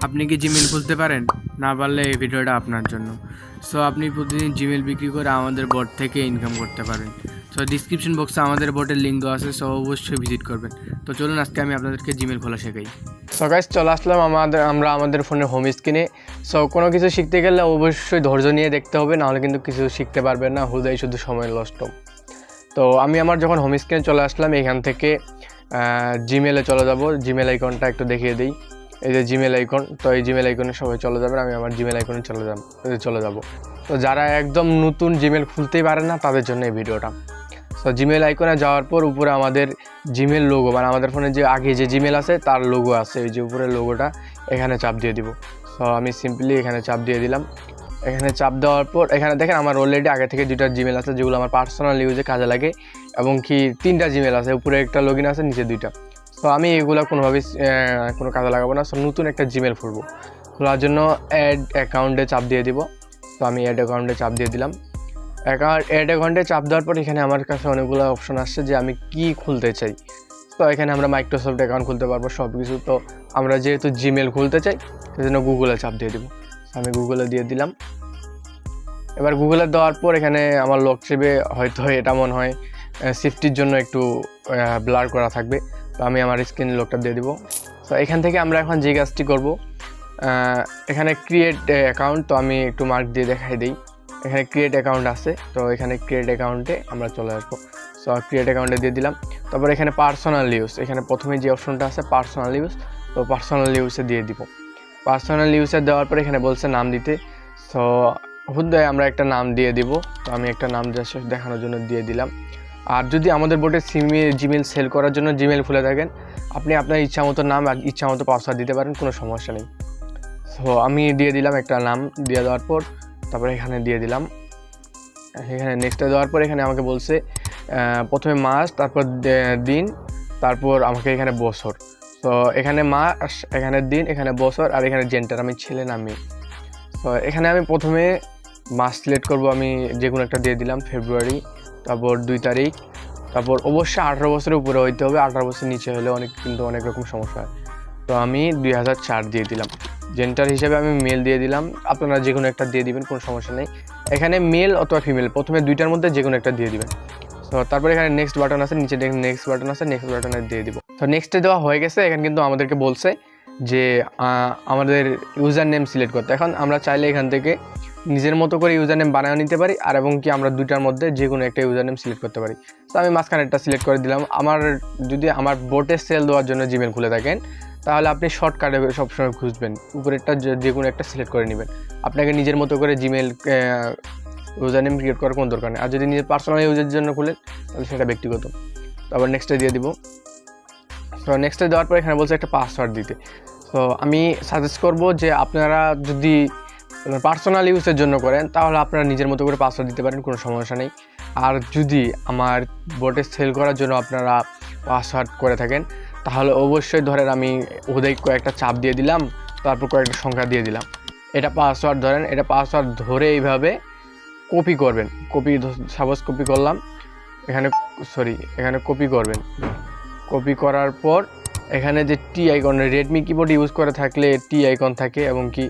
আপনি কি জিমেল খুলতে পারেন? না পারলে এই ভিডিওটা আপনার জন্য। সো আপনি প্রতিদিন জিমেল বিক্রি করে আমাদের বট থেকে ইনকাম করতে পারেন। সো ডিসক্রিপশন বক্সে আমাদের বটের লিঙ্ক দেওয়া আছে, সো অবশ্যই ভিজিট করবেন। তো চলুন আজকে আমি আপনাদেরকে জিমেল খোলা শেখাই। সো গাইস, চলে আসলাম আমরা আমাদের ফোনে হোম স্ক্রিনে। সো কোনো কিছু শিখতে গেলে অবশ্যই ধৈর্য নিয়ে দেখতে হবে, নাহলে কিন্তু কিছু শিখতে পারবেন না, হুদাই শুধু সময় নষ্ট। তো আমি আমার যখন হোম স্ক্রিনে চলে আসলাম, এখান থেকে জিমেলে চলে যাব। জিমেল আইকনটা একটু দেখিয়ে দিই। এই যে জিমেল আইকন, তো এই জিমেল আইকনে সবাই চলে যাবেন। আমি আমার জিমেল আইকনে চলে যাব। তো যারা একদম নতুন জিমেল খুলতেই পারেন না, তাদের জন্য এই ভিডিওটা। সো জিমেল আইকনে যাওয়ার পর উপরে আমাদের জিমেল লোগো, মানে আমাদের ফোনে যে আগে যে জিমেল আছে তার লোগো আছে, ওই যে উপরের লোগোটা এখানে চাপ দিয়ে দিব। সো আমি সিম্পলি এখানে চাপ দিয়ে দিলাম। এখানে চাপ দেওয়ার পর এখানে দেখেন আমার অলরেডি আগে থেকে 2টা জিমেল আছে, যেগুলো আমার পার্সোনাল ইউজে কাজে লাগে, এবং কি 3টা জিমেল আছে, উপরে একটা লগইন আছে, নিচে 2টা। তো আমি এগুলো কোনোভাবেই কোনো কাজে লাগাবো না। সো নতুন একটা জিমেল খুলবো, খোলার জন্য অ্যাড অ্যাকাউন্টে চাপ দিয়ে দিব। তো আমি অ্যাড অ্যাকাউন্টে চাপ দিয়ে দিলাম। অ্যাড অ্যাকাউন্টে চাপ দেওয়ার পর এখানে আমার কাছে অনেকগুলো অপশন আসছে যে আমি কি খুলতে চাই। তো এখানে আমরা মাইক্রোসফট অ্যাকাউন্ট খুলতে পারবো, সব কিছু। তো আমরা যেহেতু জিমেল খুলতে চাই, সেজন্য গুগলে চাপ দিয়ে দিব। আমি গুগলে দিয়ে দিলাম। এবার গুগলে দেওয়ার পর এখানে আমার লক চেপে হয়তো এটা মনে হয় সেফটির জন্য একটু ব্লার করা থাকবে। তো আমি আমার স্ক্রিন লকটা দিয়ে দিব। তো এখান থেকে আমরা এখন যে কাজটি করব, এখানে ক্রিয়েট অ্যাকাউন্ট, তো আমি একটু মার্ক দিয়ে দেখাই দিই। এখানে ক্রিয়েট অ্যাকাউন্ট আছে, তো এখানে ক্রিয়েট অ্যাকাউন্টে আমরা চলে আসবো। সো ক্রিয়েট অ্যাকাউন্টে দিয়ে দিলাম। তারপর এখানে পার্সোনাল ইউজ, এখানে প্রথমে যে অপশনটা আছে পার্সোনাল ইউজ, তো পার্সোনাল ইউজে দিয়ে দিব। পার্সোনাল ইউজে দেওয়ার পর এখানে বলছে নাম দিতে। সো হুদায় আমরা একটা নাম দিয়ে দিব। তো আমি একটা নাম জাস্ট দেখানোর জন্য দিয়ে দিলাম। আর যদি আমাদের বোর্ডে জিমেল সেল করার জন্য জিমেল খুলে থাকেন, আপনি আপনার ইচ্ছা মতো নাম আর ইচ্ছা মতো পাসওয়ার্ড দিতে পারেন, কোনো সমস্যা নেই। সো আমি দিয়ে দিলাম একটা নাম। দিয়ে দেওয়ার পর তারপরে এখানে দিয়ে দিলাম। এখানে নেক্সটে দেওয়ার পর এখানে আমাকে বলছে প্রথমে মাস, তারপর দিন, তারপর আমাকে এখানে বছর। তো এখানে মাস, এখানে দিন, এখানে বছর, আর এখানে জেন্ডার, আমি ছেলে না মেয়ে। তো এখানে আমি প্রথমে মাস সিলেক্ট করব, আমি যে কোনো একটা দিয়ে দিলাম, ফেব্রুয়ারি। তারপর 2 তারিখ। তারপর অবশ্যই 18 বছরের উপরে হইতে হবে, 18 বছর নিচে হলে অনেক রকম সমস্যা হয়। তো আমি 2004 দিয়ে দিলাম। জেন্ডার হিসেবে আমি মেল দিয়ে দিলাম, আপনারা যে কোনো একটা দিয়ে দিবেন, কোনো সমস্যা নেই। এখানে মেল অথবা ফিমেল, প্রথমে 2টার মধ্যে যে কোনো একটা দিয়ে দিবেন। তো তারপরে এখানে নেক্সট বাটন আছে, নিচে দেখেন নেক্সট বাটন আছে, নেক্সট বাটনে দিয়ে দিব। তো নেক্সটে দেওয়া হয়ে গেছে। এখানে কিন্তু আমাদেরকে বলছে যে আমাদের ইউজার নেম সিলেক্ট করতে। এখন আমরা চাইলে এখান থেকে নিজের মতো করে ইউজার নেম বানিয়ে নিতে পারি, আর এবং কি আমরা 2টার মধ্যে যে কোনো একটা ইউজার নেম সিলেক্ট করতে পারি। তো আমি মাঝখানে একটা সিলেক্ট করে দিলাম। যদি আমার বোটে সেল দেওয়ার জন্য জিমেল খুলে থাকেন, তাহলে আপনি শর্টকাটে সবসময় খুঁজবেন, উপরেরটা যে কোনো একটা সিলেক্ট করে নেবেন। আপনাকে নিজের মতো করে জিমেল ইউজার নেম ক্রিয়েট করার কোনো দরকার নেই। আর যদি নিজের পার্সোনাল ইউজের জন্য খুলেন, তাহলে সেটা ব্যক্তিগত। তারপর নেক্সটে দিয়ে দিব। তো নেক্সটে দেওয়ার পর এখানে বলছে একটা পাসওয়ার্ড দিতে। তো আমি সাজেস্ট করব যে আপনারা যদি পার্সোনাল ইউজের জন্য করেন, তাহলে আপনারা নিজের মতো করে পাসওয়ার্ড দিতে পারেন, কোনো সমস্যা নেই। আর যদি আমার বোটে সেল করার জন্য আপনারা পাসওয়ার্ড করে থাকেন, তাহলে অবশ্যই ধরেন আমি ওদের কয়েকটা চাপ দিয়ে দিলাম, তারপর কয়েকটা সংখ্যা দিয়ে দিলাম। এটা পাসওয়ার্ড ধরেন, এটা পাসওয়ার্ড ধরে এইভাবে কপি করবেন। সাপোজ কপি করলাম, এখানে কপি করবেন। কপি করার পর এখানে যে টি আইকন, রেডমি কিবোর্ড ইউজ করে থাকলে টি আইকন থাকে, এবং কি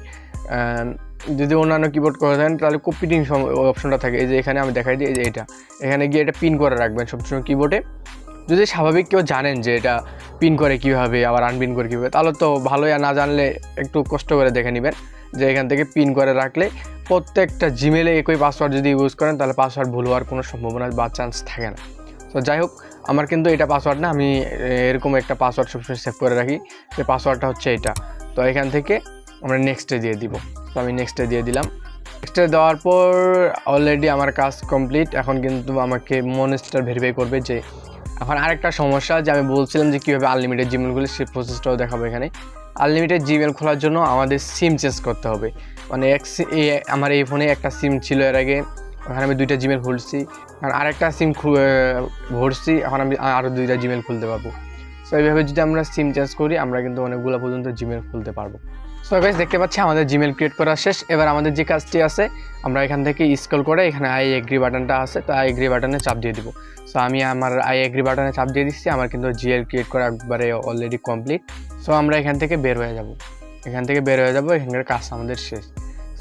যদি অন্যান্য কিবোর্ড করে থাকেন তাহলে কপিটিং অপশনটা থাকে। এই যে এখানে আমি দেখাই দিই, এই যে এটা এখানে গিয়ে এটা পিন করে রাখবেন সবসময় কিবোর্ডে। যদি স্বাভাবিক কেউ জানেন যে এটা পিন করে কীভাবে, আবার আনপিন করে কীভাবে, তাহলে তো ভালোই। আর না জানলে একটু কষ্ট করে দেখে নেবেন যে এখান থেকে পিন করে রাখলে প্রত্যেকটা জিমেলে একই পাসওয়ার্ড যদি ইউজ করেন, তাহলে পাসওয়ার্ড ভুল হওয়ার কোনো সম্ভাবনা বা চান্স থাকে না। তো যাই হোক, আমার কিন্তু এটা পাসওয়ার্ড না, আমি এরকম একটা পাসওয়ার্ড সবসময় সেভ করে রাখি, যে পাসওয়ার্ডটা হচ্ছে এটা। তো এখান থেকে আমরা নেক্সটে দিয়ে দিব। তো আমি নেক্সটে দিয়ে দিলাম। নেক্সটে দেওয়ার পর অলরেডি আমার কাজ কমপ্লিট। এখন কিন্তু আমাকে মনস্টার ভেরিফাই করবে। যে এখন আরেকটা সমস্যা, যে আমি বলছিলাম যে কীভাবে আনলিমিটেড জিমেলগুলো, সেই প্রসেসটাও দেখাবো এখানে। আনলিমিটেড জিমেল খোলার জন্য আমাদের সিম চেঞ্জ করতে হবে। মানে আমার এই ফোনে একটা সিম ছিল এর আগে, ওখানে আমি 2টা জিমেল খুলছি। আর আরেকটা সিম ভরছি, এখন আমি আরও 2টা জিমেল খুলতে পারবো। সো এইভাবে যদি আমরা সিম চেঞ্জ করি, আমরা কিন্তু অনেকগুলো পর্যন্ত জিমেল খুলতে পারবো। সো গাইস, দেখতে পাচ্ছি আমাদের জিমেল ক্রিয়েট করা শেষ। এবার আমাদের যে কাজটি আছে, আমরা এখান থেকে স্ক্রল করে এখানে আই এগ্রি বাটনটা আছে, তো আই এগ্রি বাটনে চাপ দিয়ে দিব। সো আমি আমার আই এগ্রি বাটনে চাপ দিয়ে দিচ্ছি। আমার কিন্তু জিমেল ক্রিয়েট করা একবারে অলরেডি কমপ্লিট। সো আমরা এখান থেকে বের হয়ে যাব। এখান থেকে বের হয়ে যাবো, এখানকার কাজ আমাদের শেষ।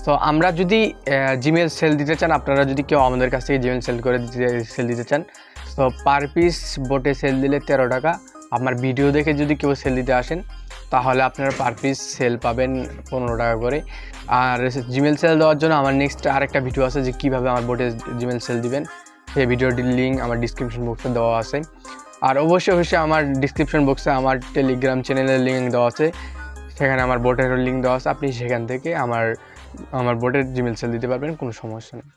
তো আমরা যদি জিমেল সেল দিতে চান, আপনারা যদি কেউ আমাদের কাছ থেকে জিমেল সেল দিতে চান, তো পার পিস বোটে সেল দিলে 13 টাকা। আমার ভিডিও দেখে যদি কেউ সেল দিতে আসেন তাহলে আপনারা পার পিস সেল পাবেন 15 টাকা করে। আর জিমেল সেল দেওয়ার জন্য আমার নেক্সট আরেকটা ভিডিও আছে যে কীভাবে আমার বোটে জিমেল সেল দিবেন, সেই ভিডিওটির লিঙ্ক আমার ডিসক্রিপশন বক্সে দেওয়া আছে। আর অবশ্যই আমার ডিসক্রিপশন বক্সে আমার টেলিগ্রাম চ্যানেলের লিঙ্ক দেওয়া আছে, সেখানে আমার বোটেরও লিঙ্ক দেওয়া আছে, আপনি সেখান থেকে আমার বোটের জিমেল সেল দিতে পারবেন, কোনো সমস্যা নেই।